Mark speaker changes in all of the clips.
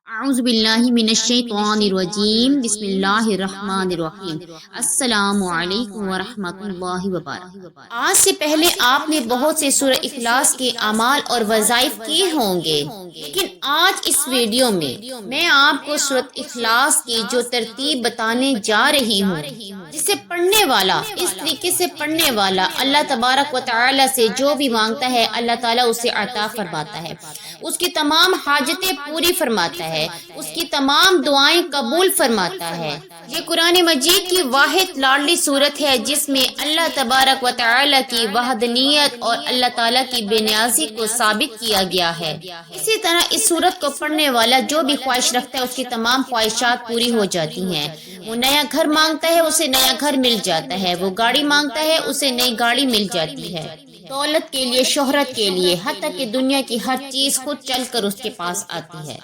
Speaker 1: اعوذ باللہ من الشیطان الرجیم بسم اللہ الرحمن الرحیم السلام علیکم ورحمۃ اللہ وبرکاتہ۔ آج سے پہلے آپ نے بہت سے سورہ اخلاص کے اعمال اور وظائف کیے ہوں گے، لیکن آج اس ویڈیو میں آپ کو سورۃ اخلاص کی جو ترتیب بتانے جا رہی ہوں، جسے پڑھنے والا اس طریقے سے پڑھنے والا اللہ تبارک و تعالی سے جو بھی مانگتا ہے اللہ تعالیٰ اسے عطا فرماتا ہے، اس کی تمام حاجتیں پوری فرماتا ہے، اس کی تمام دعائیں قبول فرماتا ہے۔ یہ قرآن مجید کی واحد لاڈلی صورت ہے جس میں اللہ تبارک و تعالی کی وحدانیت اور اللہ تعالی کی بے نیازی کو ثابت کیا گیا ہے۔ اسی طرح اس صورت کو پڑھنے والا جو بھی خواہش رکھتا ہے اس کی تمام خواہشات پوری ہو جاتی ہیں۔ وہ نیا گھر مانگتا ہے اسے نیا گھر مل جاتا ہے، وہ گاڑی مانگتا ہے اسے نئی گاڑی مل جاتی ہے، دولت کے لیے، شہرت کے لیے، حتیٰ کہ دنیا کی ہر چیز خود چل کر اس کے پاس آتی ہے۔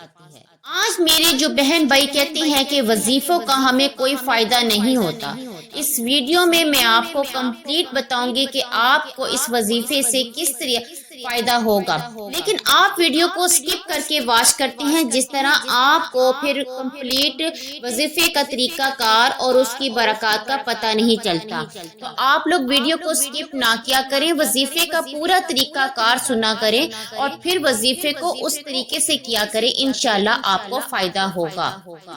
Speaker 1: آج میرے جو بہن بھائی کہتے ہیں کہ وظیفوں کا ہمیں کوئی فائدہ نہیں ہوتا، اس ویڈیو میں آپ کو کمپلیٹ بتاؤں گی کہ آپ کو اس وظیفے سے کس طرح فائدہ ہوگا، لیکن آپ ویڈیو کو سکپ کر کے واچ کرتے ہیں، جس طرح آپ کو پھر کمپلیٹ وظیفے کا طریقہ کار اور اس کی برکات کا پتہ نہیں چلتا۔ تو آپ لوگ ویڈیو کو سکپ نہ کیا کریں، وظیفے کا پورا طریقہ کار سنا کریں اور پھر وظیفے کو اس طریقے سے کیا کریں، انشاءاللہ آپ کو فائدہ ہوگا۔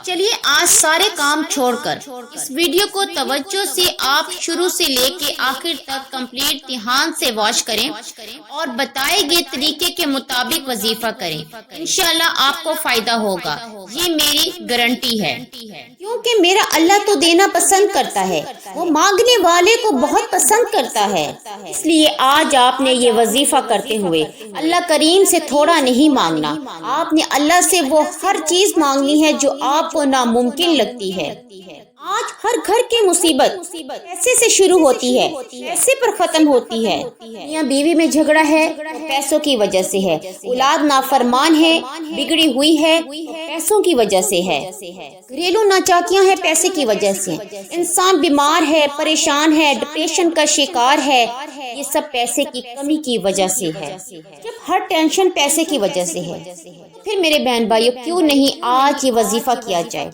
Speaker 1: چلیے آج سارے کام چھوڑ کر اس ویڈیو کو توجہ سے آپ شروع سے لے کے آخر تک کمپلیٹ دھیان سے واچ کریں اور بتائے گئے طریقے کے مطابق وظیفہ کریں، انشاءاللہ آپ کو فائدہ ہوگا، یہ میری گارنٹی ہے۔ کیونکہ میرا اللہ تو دینا پسند کرتا ہے، وہ مانگنے والے کو بہت پسند کرتا ہے، اس لیے آج آپ نے یہ وظیفہ کرتے ہوئے اللہ کریم سے تھوڑا نہیں مانگنا، آپ نے اللہ سے وہ ہر چیز مانگنی ہے جو آپ کو ناممکن لگتی ہے۔ آج ہر گھر کی مصیبت پیسے سے شروع ہوتی ہے، پیسے پر ختم ہوتی ہے۔ میاں بیوی میں جھگڑا ہے تو پیسوں کی وجہ سے ہے، اولاد نافرمان ہے، بگڑی ہوئی ہے تو پیسوں کی وجہ سے ہے، گھریلو ناچاکیاں ہیں پیسے کی وجہ سے، انسان بیمار ہے، پریشان ہے، ڈپریشن کا شکار ہے، یہ سب پیسے کی کمی کی وجہ سے ہے، جب ہر ٹینشن پیسے کی وجہ سے ہے۔ پھر میرے بہن بھائیو کیوں نہیں آج یہ وظیفہ کیا جائے،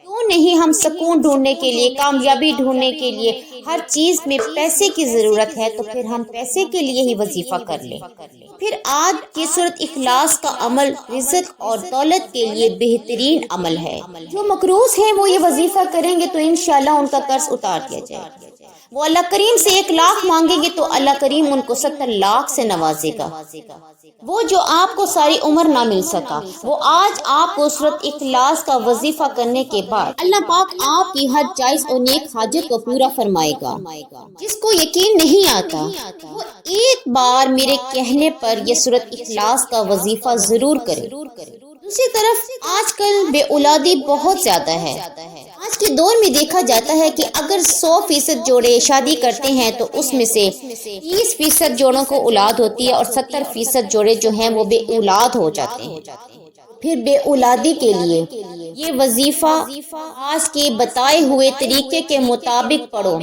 Speaker 1: کیوں نہیں ہم سکون ڈھونڈنے کے لیے، کامیابی ڈھونڈنے کے لیے، ہر چیز میں پیسے کی ضرورت ہے تو پھر ہم پیسے کے لیے ہی وظیفہ کر لیں۔ پھر آج کی سورۃ اخلاص کا عمل رزق اور دولت کے لیے بہترین عمل ہے۔ جو مقروض ہیں وہ یہ وظیفہ کریں گے تو انشاءاللہ ان کا قرض اتار دیا جائے گا۔ وہ اللہ کریم سے 1 لاکھ مانگیں گے تو اللہ کریم ان کو 70 لاکھ سے نوازے گا۔ وہ جو آپ کو ساری عمر نہ مل سکا، وہ آج آپ کو سورۃ اخلاص کا وظیفہ کرنے کے بعد اللہ پاک آپ کی ہر جائز اور نیک حاجت کو پورا فرمائے گا۔ جس کو یقین نہیں آتا وہ ایک بار میرے کہنے پر یہ سورۃ اخلاص کا وظیفہ ضرور کرے۔ دوسری طرف آج کل بے اولادی بہت زیادہ ہے۔ آج کے دور میں دیکھا جاتا ہے کہ اگر 100% جوڑے شادی کرتے ہیں تو اس میں سے 30% جوڑوں کو اولاد ہوتی ہے اور 70% جوڑے جو ہیں وہ بے اولاد ہو جاتے ہیں۔ پھر بے اولادی کے لیے یہ وظیفہ آج کے بتائے ہوئے طریقے کے مطابق پڑھو،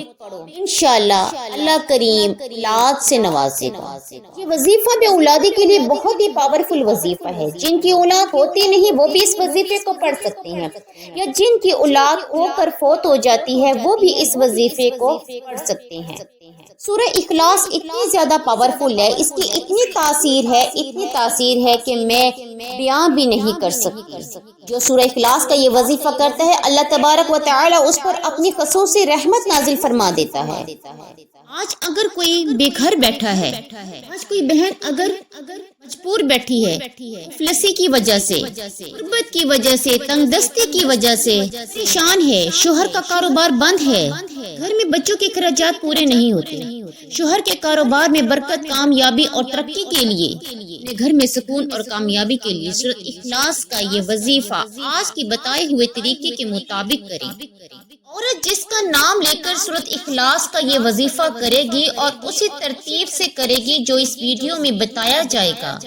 Speaker 1: انشاءاللہ اللہ کریم اولاد سے نوازے گا۔ یہ وظیفہ بے اولادی کے لیے بہت ہی پاورفل وظیفہ ہے۔ جن کی اولاد ہوتی نہیں وہ بھی اس وظیفے کو پڑھ سکتے ہیں، یا جن کی اولاد ہو کر فوت ہو جاتی ہے وہ بھی اس وظیفے کو پڑھ سکتے ہیں۔ سورہ اخلاص اتنی زیادہ پاورفل ہے، اس کی اتنی تاثیر ہے کہ میں بیان بھی نہیں کر سکتی۔ جو سورہ اخلاص کا یہ وظیفہ کرتا ہے اللہ تبارک و تعالی اس پر اپنی خصوصی رحمت نازل فرما دیتا ہے۔ آج اگر کوئی بے گھر بیٹھا ہے، آج کوئی بہن اگر مجبور بیٹھی ہے، مفلسی کی وجہ سے، غربت کی وجہ سے، تنگ دستی کی وجہ سے پریشان ہے، شوہر کا کاروبار بند ہے، گھر میں بچوں کے اخراجات پورے نہیں ہوتے، شوہر کے کاروبار میں برکت، کامیابی اور ترقی کے لیے، اپنے گھر میں سکون اور کامیابی کے لیے سورۃ اخلاص کا یہ وظیفہ آج کی بتائے ہوئے طریقے کے مطابق کریں۔ عورت جس کا نام لے کر سورۃ اخلاص کا یہ وظیفہ کرے گی اور اسی ترتیب سے کرے گی جو اس ویڈیو میں بتایا جائے گا،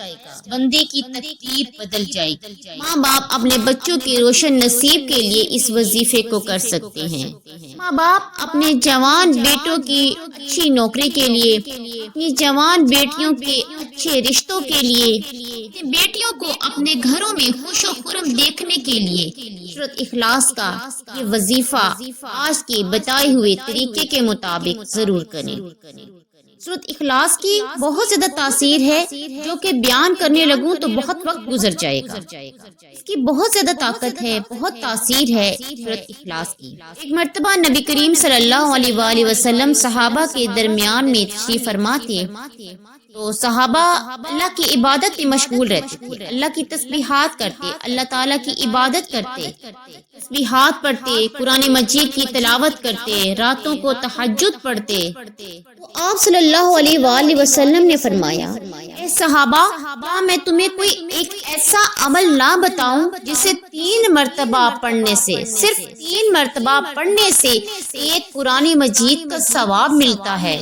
Speaker 1: بندے کی تقدیر بدل جائے گی۔ ماں باپ اپنے بچوں کے روشن نصیب کے لیے اس وظیفے کو کر سکتے ہیں۔ ماں باپ اپنے جوان بیٹوں کی اچھی نوکری کے لیے، اپنی جوان بیٹیوں کے اچھے رشتوں کے لیے، بیٹیوں کو اپنے گھروں میں خوش و خرم دیکھنے کے لیے سورۃ اخلاص کا یہ وظیفہ آج کے بتائے ہوئے طریقے کے مطابق ضرور کریں۔ سورۃ اخلاص کی بہت زیادہ تاثیر ہے جو کہ بیان کرنے لگوں تو بہت وقت گزر جائے گا۔ اس کی بہت زیادہ طاقت ہے، بہت تاثیر ہے سورۃ اخلاص کی۔ ایک مرتبہ نبی کریم صلی اللہ علیہ وآلہ وسلم صحابہ کے درمیان میں تشریف فرما تھے، تو صحابہ اللہ کی عبادت میں مشغول رہتے تھے، اللہ کی تسبیحات کرتے، اللہ تعالیٰ کی عبادت کرتے، تسبیحات پڑھتے، قرآن مجید کی تلاوت کرتے، راتوں کو تہجد پڑھتے۔ تو آپ صلی اللہ علیہ وآلہ وسلم نے فرمایا، اے صحابہ، کیا میں تمہیں کوئی ایک ایسا عمل نہ بتاؤں جسے 3 مرتبہ پڑھنے سے، صرف 3 مرتبہ پڑھنے سے ایک قرآن مجید کا ثواب ملتا ہے؟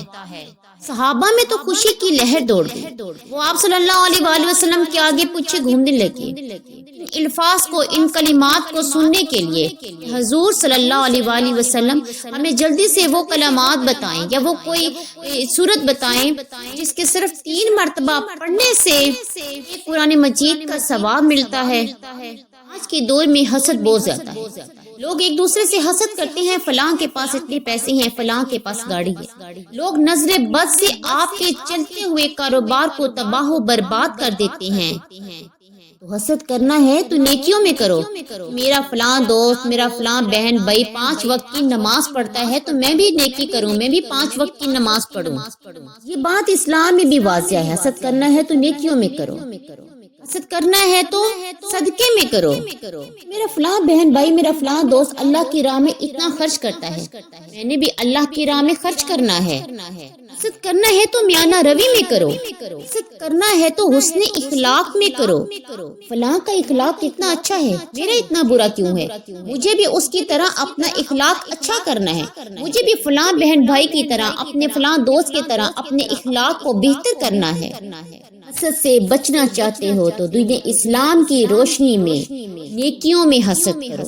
Speaker 1: صحابہ میں تو خوشی کی لہر دوڑ گئی، وہ آپ صلی اللہ علیہ وآلہ وسلم کے آگے پیچھے گھومنے لگے، الفاظ کو، ان کلمات کو سننے کے لیے حضور صلی اللہ علیہ وآلہ وسلم ہمیں جلدی سے وہ کلمات بتائیں یا وہ کوئی سورت بتائیں جس کے صرف 3 مرتبہ پڑھنے سے قرآن مجید کا ثواب ملتا ہے۔ آج کے دور میں حسد بہت زیادہ ہے، لوگ ایک دوسرے سے حسد کرتے ہیں، فلاں کے پاس اتنے پیسے ہیں، فلاں کے پاس گاڑی ہے۔ لوگ نظر بد سے آپ کے چلتے ہوئے کاروبار کو تباہ و برباد کر دیتے ہیں۔ تو حسد کرنا ہے تو نیکیوں میں کرو۔ میرا فلاں دوست، میرا فلاں بہن بھائی 5 وقت کی نماز پڑھتا ہے تو میں بھی نیکی کروں، میں بھی 5 وقت کی نماز پڑھوں۔ یہ بات اسلام میں بھی واضح ہے، حسد کرنا ہے تو نیکیوں میں کرو، حسد کرنا ہے تو صدقے میں کرو۔ میرا فلاں بہن بھائی، میرا فلاں دوست اللہ کی راہ میں اتنا خرچ کرتا ہے، میں نے بھی اللہ کی راہ میں خرچ کرنا ہے۔ حسد کرنا ہے تو میانہ روی میں کرو، حسد کرنا ہے تو حسن اخلاق میں کرو۔ فلاں کا اخلاق کتنا اچھا ہے، میرا اتنا برا کیوں ہے؟ مجھے بھی اس کی طرح اپنا اخلاق اچھا کرنا ہے، مجھے بھی فلاں بہن بھائی کی طرح، اپنے فلاں دوست کی طرح اپنے اخلاق کو بہتر کرنا ہے۔ حسد سے بچنا چاہتے ہو تو دین اسلام کی روشنی میں نیکیوں میں حسد کرو،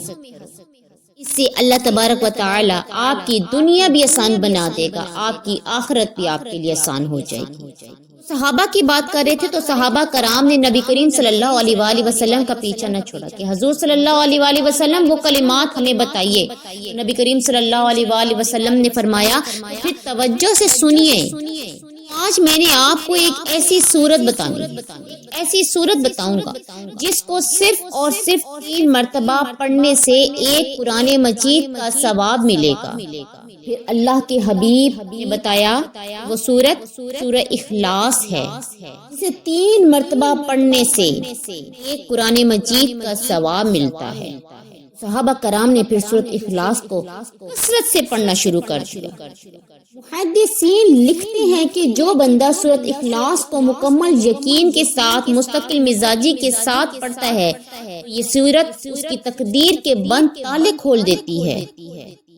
Speaker 1: اس سے اللہ تبارک و تعالی آپ کی دنیا بھی آسان بنا دے گا، آپ کی آخرت بھی آپ کے لیے آسان ہو جائے گی۔ صحابہ کی بات کر رہے تھے تو صحابہ کرام نے نبی کریم صلی اللہ علیہ وآلہ وسلم کا پیچھا نہ چھوڑا کہ حضور صلی اللہ علیہ وآلہ وسلم وہ کلمات ہمیں بتائیے۔ نبی کریم صلی اللہ علیہ وآلہ وسلم نے فرمایا، پھر توجہ سے سنیے، آج میں نے آپ کو ایک ایسی صورت بتاؤں گا جس کو صرف اور صرف 3 مرتبہ پڑھنے سے ایک قرآن مجید کا ثواب ملے گا۔ پھر اللہ کے حبیب نے بتایا وہ سورت سورہ اخلاص ہے، جسے 3 مرتبہ پڑھنے سے ایک قرآن مجید کا ثواب ملتا ہے۔ صحابہ کرام نے پھر سورۃ اخلاص کو کثرت سے پڑھنا شروع کر دیا۔ محدثین لکھتے ہیں کہ جو بندہ سورۃ اخلاص کو مکمل یقین کے ساتھ، مستقل مزاجی کے ساتھ پڑھتا ہے تو یہ سورت اس کی تقدیر کے بند تالے کھول دیتی ہے۔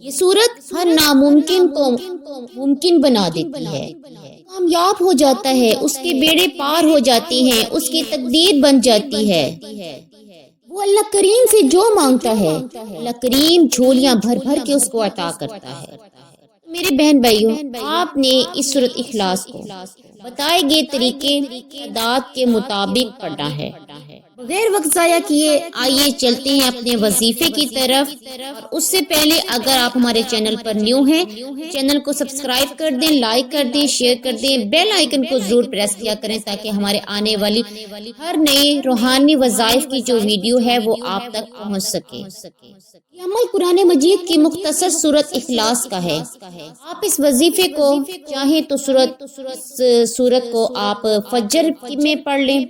Speaker 1: یہ سورت ہر ناممکن کو ممکن بنا دیتی ہے، کامیاب ہو جاتا ہے، اس کے بیڑے پار ہو جاتی ہیں، اس کی تقدیر بن جاتی ہے۔ وہ اللہ کریم سے جو مانگتا ہے اللہ کریم جھولیاں بھر بھر کے اس کو عطا کرتا ہے۔ میرے بہن بھائیوں، آپ نے اس سورۃ اخلاص کو بتائے گئے طریقے اعداد کے مطابق پڑھنا ہے۔ بغیر وقت ضائع کیے آئیے چلتے ہیں اپنے وظیفے کی طرف، اور اس سے پہلے اگر آپ ہمارے چینل پر نیو ہیں، چینل کو سبسکرائب کر دیں، لائک کر دیں، شیئر کر دیں، بیل آئیکن کو ضرور پریس کیا کریں تاکہ ہمارے آنے والی ہر نئے روحانی وظائف کی جو ویڈیو ہے وہ آپ تک پہنچ سکے۔ یہ عمل قرآن مجید کی مختصر سورۃ اخلاص کا ہے۔ آپ اس وظیفے کو چاہیں تو سورت کو آپ فجر میں پڑھ لیں،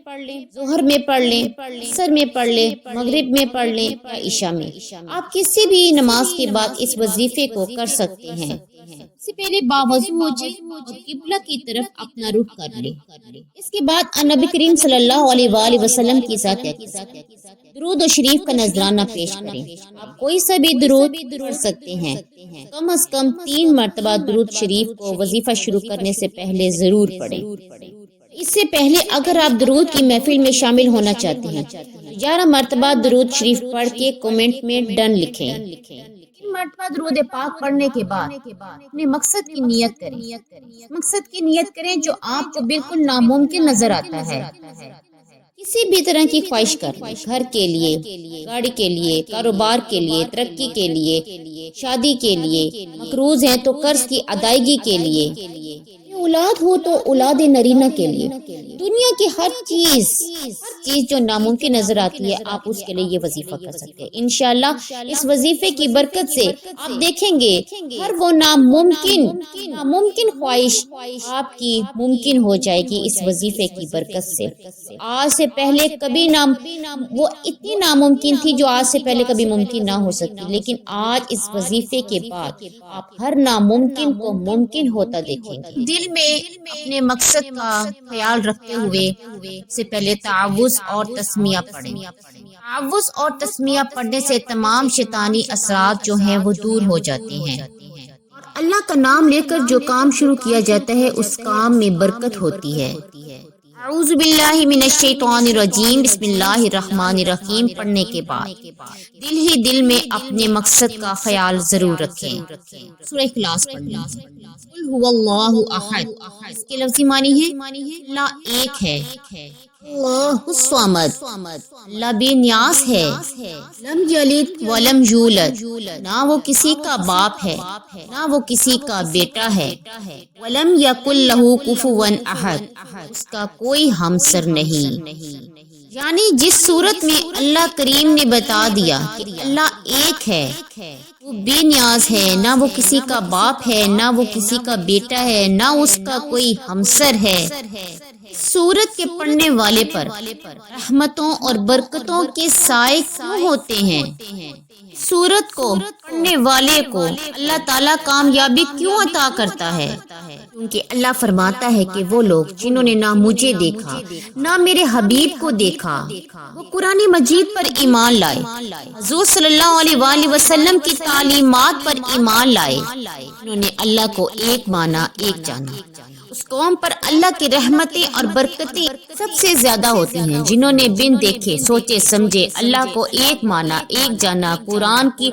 Speaker 1: ظہر میں پڑھ لیں، عصر میں پڑھ لیں، مغرب میں پڑھ لیں یا عشاء میں، آپ کسی بھی نماز کے بعد اس وظیفے کو کر سکتے ہیں۔ اس سے پہلے باوضو ہو جائے اور قبلہ کی طرف اپنا رخ کر لیں۔ اس کے بعد نبی کریم صلی اللہ علیہ وآلہ وسلم کی ذات درود و شریف کا نذرانہ پیش کریں۔ آپ کوئی سا بھی درود پڑھ سکتے ہیں، کم از کم 3 مرتبہ درود شریف کو وظیفہ شروع کرنے سے پہلے ضرور پڑھیں۔ اس سے پہلے اگر آپ درود کی محفل میں شامل ہونا چاہتے ہیں 11 مرتبہ درود شریف پڑھ کے کومنٹ میں ڈن لکھیں۔ 3 مرتبہ درود پاک پڑھنے کے بعد اپنے مقصد کی نیت کریں، مقصد کی نیت کریں جو آپ کو بالکل ناممکن نظر آتا ہے کسی بھی طرح کی خواہش کر لیں، گھر کے لیے، گاڑی کے لیے، کاروبار کے لیے، ترقی کے لیے، شادی کے لیے، مقروض ہیں تو قرض کی ادائیگی کے لیے، اولاد ہو تو اولاد نرینہ کے لیے، دنیا کی ہر چیز جو ناممکن نظر آتی ہے آپ اس کے لیے یہ وظیفہ کر سکتے ہیں۔ انشاءاللہ اس وظیفے کی برکت سے آپ دیکھیں گے ہر وہ ناممکن خواہش آپ کی ممکن ہو جائے گی اس وظیفے کی برکت سے۔ آج سے پہلے کبھی وہ اتنی ناممکن تھی جو آج سے پہلے کبھی ممکن نہ ہو سکتی، لیکن آج اس وظیفے کے بعد آپ ہر ناممکن کو ممکن ہوتا دیکھیں گے۔ دل میں اپنے مقصد کا خیال رکھتے ہوئے سے پہلے تعوذ اور تسمیہ پڑھیں۔ تعوذ اور تسمیہ پڑھنے سے تمام شیطانی اثرات جو ہیں وہ دور ہو جاتے ہیں، اور اللہ کا نام لے کر جو کام شروع کیا جاتا ہے اس کام میں برکت ہوتی ہے۔ اعوذ باللہ من الشیطان الرجیم، بسم اللہ الرحمن الرحیم پڑھنے کے بعد دل ہی دل میں اپنے مقصد کا خیال ضرور رکھیں۔ سورہ اخلاص پڑھنا۔ قل هو اللہ احد، اس کے لفظی معنی ہے اللہ ایک ہے، اللہ الصمد، اللہ بے نیاز ہے، لم یلد ولم یولد، نہ وہ کسی کا باپ ہے نہ وہ کسی کا بیٹا ہے، ولم یکن لہ کفوا احد، اس کا کوئی ہمسر نہیں۔ یعنی جس صورت میں اللہ کریم نے بتا دیا کہ اللہ ایک ہے، وہ بے نیاز ہے، نہ وہ کسی کا باپ ہے نہ وہ کسی کا بیٹا ہے، نہ اس کا کوئی ہمسر ہے، سورت کے پڑھنے والے پر رحمتوں اور برکتوں کے سائے کیوں ہوتے ہیں؟ سورت کو پڑھنے والے کو اللہ تعالیٰ کامیابی کیوں عطا کرتا ہے؟ کیونکہ اللہ فرماتا ہے کہ وہ لوگ جنہوں نے نہ مجھے دیکھا نہ میرے حبیب کو دیکھا، وہ قرآن مجید پر ایمان لائے، حضور صلی اللہ علیہ وآلہ وسلم کی تعلیمات پر ایمان لائے، انہوں نے اللہ کو ایک مانا، ایک جانا، اس قوم پر اللہ کی رحمتیں اور برکتیں سب سے زیادہ ہوتی ہیں جنہوں نے بن دیکھے سوچے سمجھے اللہ کو ایک مانا، ایک جانا، قرآن کی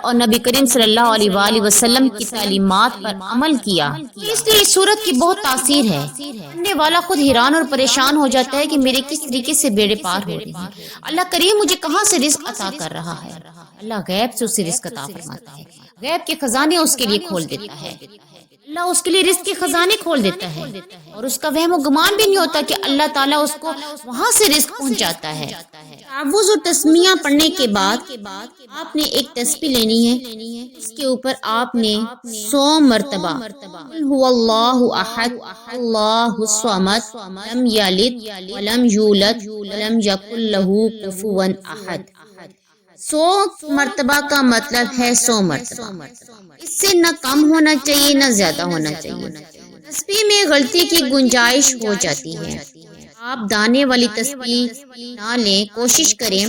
Speaker 1: اور نبی کریم صلی اللہ علیہ وآلہ وسلم کی تعلیمات پر عمل کیا۔ اس لیے اس سورت کی بہت تاثیر ہے، پڑھنے والا خود حیران اور پریشان ہو جاتا ہے کہ میرے کس طریقے سے بیڑے پار ہو رہے ہیں، اللہ کریم مجھے کہاں سے رزق عطا کر رہا ہے۔ اللہ غیب سے اسے رزق عطا فرماتا ہے، غیب کے خزانے اس کے لیے کھول دیتا ہے، اللہ اس کے لیے رزق کے خزانے کھول دیتا ہے، اور اس کا وہم و گمان بھی نہیں ہوتا کہ اللہ تعالیٰ اس کو وہاں سے رزق پہنچاتا ہے۔ تعوذ اور تسمیہ پڑھنے کے بعد آپ نے ایک تسبیح لینی ہے، اس کے اوپر آپ نے 100 مرتبہ قل هو اللہ احد اللہ الصمد لم یلد ولم یولد ولم یکن لہ کفوا احد، 100 مرتبہ کا مطلب ہے 100 مرتبہ، اس سے نہ کم ہونا چاہیے نہ زیادہ ہونا چاہیے۔ تسبیح میں غلطی کی گنجائش ہو جاتی ہے، آپ دانے والی تسبیح نہ لیں، کوشش کریں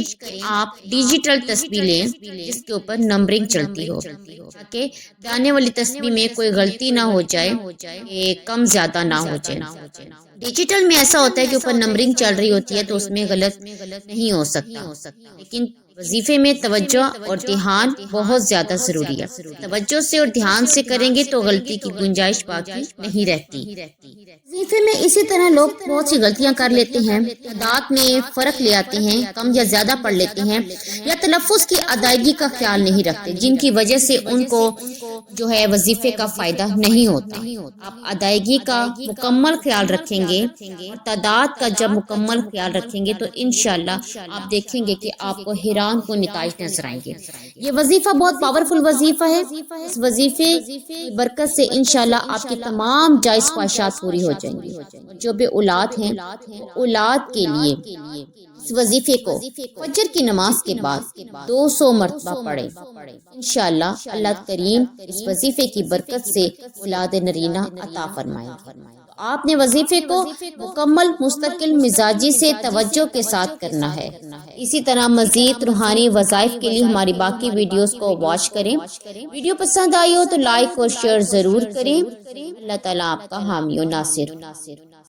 Speaker 1: آپ ڈیجیٹل تسبیح لیں جس کے اوپر نمبرنگ چلتی ہو، تاکہ دانے والی تسبیح میں کوئی غلطی نہ ہو جائے کہ کم زیادہ نہ ہو جائے۔ ڈیجیٹل میں ایسا ہوتا ہے کہ اوپر نمبرنگ چل رہی ہوتی ہے تو اس میں غلط نہیں ہو سکتا، لیکن وظیفے میں توجہ اور دھیان بہت زیادہ ضروری ہے، توجہ سے اور دھیان سے کریں گے تو غلطی کی گنجائش باقی نہیں رہتی۔ وظیفے میں اسی طرح لوگ بہت سی غلطیاں کر لیتے ہیں، تعداد میں فرق لے آتے ہیں، کم یا زیادہ پڑھ لیتے ہیں، یا تلفظ کی ادائیگی کا خیال نہیں رکھتے، جن کی وجہ سے ان کو جو ہے وظیفے کا فائدہ نہیں ہوتا۔ آپ ادائیگی کا مکمل خیال رکھیں گے اور تعداد کا جب مکمل خیال رکھیں گے تو انشاءاللہ آپ دیکھیں گے کہ آپ کو حیران کن نتائج نظر آئیں گے۔ یہ وظیفہ بہت پاورفل وظیفہ ہے، اس وظیفے کی برکت سے انشاءاللہ آپ کی تمام جائز خواہشات پوری ہو جائیں گی۔ جو بے اولاد ہیں اولاد کے لیے اس وظیفے کو فجر کی نماز کے بعد 200 مرتبہ پڑھیں، انشاءاللہ اللہ کریم اس وظیفے کی برکت سے اولاد نرینہ عطا فرمائیں گے۔ آپ نے وظیفے کو مکمل مستقل مزاجی سے توجہ کے ساتھ کرنا ہے۔ اسی طرح مزید روحانی وظائف کے لیے ہماری باقی ویڈیوز کو واچ کریں۔ ویڈیو پسند آئی ہو تو لائک اور شیئر ضرور کریں۔ اللہ تعالیٰ آپ کا حامی و ناصر۔